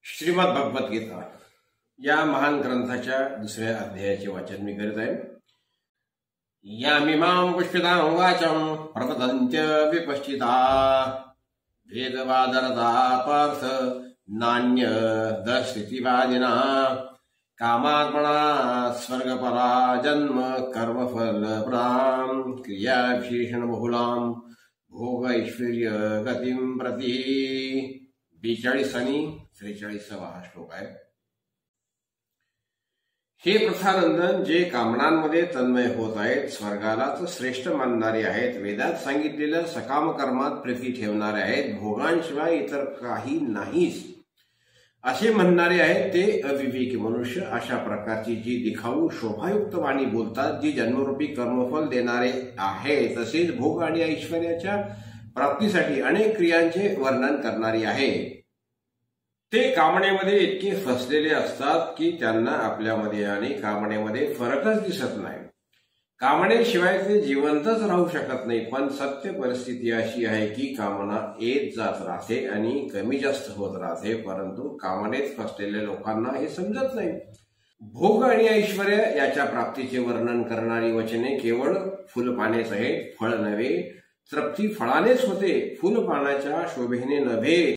श्रीमद भगवद्गीता या महान ग्रंथाच्या दुसऱ्या अध्यायाचे वाचन मी करीत आहे। यामिमां पुष्पितां वाचं प्रवदन्त्य विपश्चिता वेदवादरता पार्थ नान्यदस्तिवादिना कामात्मना स्वर्गपरा जन्म कर्मफलप्रदां क्रियाविशेषण बहुलां भोग ऐश्वर्य गतिं प्रति 42 आणि 43 हा श्लोक आहे। हे प्रथानंदन, जे कामनांमध्ये तन्मय होत आहेत, स्वर्गालाच श्रेष्ठ मानणारे आहेत, वेदात सांगितलेल्या सकाम कर्मात प्रीती ठेवणारे आहेत, भोगांशिवाय इतर काही नाहीच असे म्हणणारे आहेत, ते अविवेकी मनुष्य अशा प्रकारची जी दिखाऊ शोभायुक्त वाणी बोलतात, जी जन्मरूपी कर्मफल देणारे आहे, तसेच भोग आणि ऐश्वर्याच्या प्राप्तीसाठी अनेक क्रियांचे वर्णन करणारी आहे, ते कामनेमध्ये इतके फसलेले असतात की त्यांना आपल्यामध्ये आणि कामनेमध्ये फरकच दिसत नाही। कामनेशिवाय ते जिवंतच राहू शकत नाही। पण सत्य परिस्थिती अशी आहे की कामना येत जात राहते आणि कमी जास्त होत राहते, परंतु कामनेत फसलेल्या लोकांना हे समजत नाही। भोग आणि ऐश्वर्य याच्या प्राप्तीचे वर्णन करणारी वचने केवळ फुलपानेच आहेत, फळ नव्हे। तृप्ती फळानेच होते, फुलपानाच्या शोभेने नव्हे।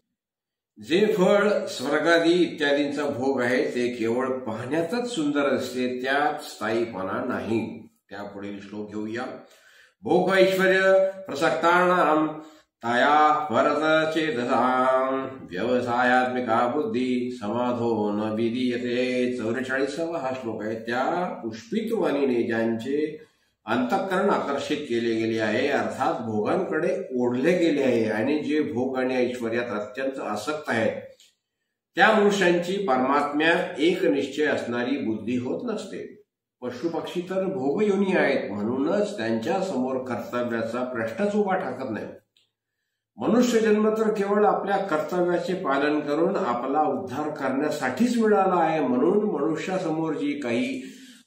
जे फळ स्वर्गादी इत्यादींचा भोग आहे ते केवळ पाहण्यातच सुंदर असते, त्यात स्थायीपणा नाही। त्यापुढील श्लोक घेऊया। भोग ऐश्वर्य प्रसक्तानां तया परतचेतसां व्यवसायात्मिका बुद्धी समाधो न विदीयते 44 हा श्लोक आहे। त्या पुष्पित वाणीने ज्यांचे अंतःकरण आकर्षित केले गेले आहे, अर्थात भोगांकडे ओढले गेले आहे, आणि जे भोग आणि ऐश्वर्यात अत्यंत आसक्त आहेत, त्या मनुष्यांची परमात्म्या एक निश्चय असणारी बुद्धी होत नसते। पशुपक्षी तर भोगयोनी आहेत, म्हणूनच त्यांच्या समोर कर्तव्याचा प्रश्नच उभा ठाकत नाही। मनुष्य जन्म तर केवळ आपल्या कर्तव्याचे पालन करून आपला उद्धार करण्यासाठीच मिळाला आहे, म्हणून मनुष्यासमोर जी काही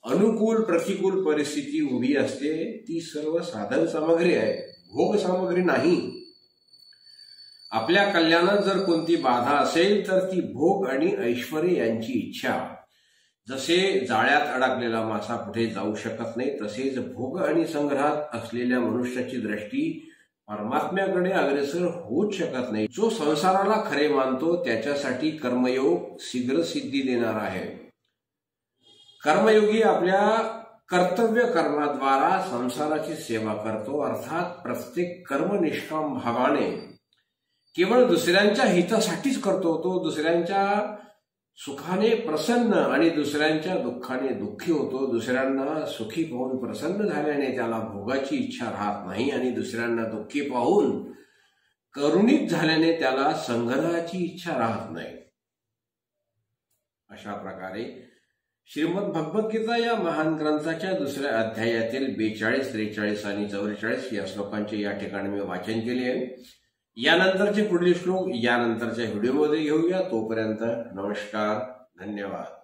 अनुकूल प्रतिकूल परिस्थिती उभी असते ती सर्व साधन सामग्री आहे, भोग सामग्री नाही। आपल्या कल्याणात जर कोणती बाधा असेल तर ती भोग आणि ऐश्वर्य यांची इच्छा। जसे जाळ्यात अडकलेला मासा कुठे जाऊ शकत नाही, तसेच भोग आणि संग्रहात असलेल्या मनुष्याची दृष्टी परमात्म्याकडे अग्रेसर होऊच शकत नाही। जो संसाराला खरे मानतो त्याच्यासाठी कर्मयोग शीघ्र सिद्धी देणार आहे। कर्मयोगी आपल्या कर्तव्य कर्माद्वारा संसाराची सेवा करतो, अर्थात प्रत्येक कर्म निष्काम भावाने केवळ दुसऱ्यांच्या हितासाठीच करतो। तो दुसऱ्यांच्या सुखाने प्रसन्न आणि दुसऱ्यांच्या दुःखाने दुःखी होतो। दुसऱ्यांना सुखी पाहून प्रसन्न झाल्याने त्याला भोगाची इच्छा राहत नाही, आणि दुसऱ्यांना दुःखी पाहून करुणित झाल्याने त्याला संग्रहाची इच्छा राहत नाही। अशा प्रकारे श्रीमद भगवद्गीता या महान ग्रंथाच्या दुसऱ्या अध्यायातील 42, 43 आणि 44 या श्लोकांचे या ठिकाणी मी वाचन केले आहे। यानंतरचे पुढील श्लोक यानंतरच्या व्हिडिओमध्ये घेऊया। तोपर्यंत नमस्कार, धन्यवाद।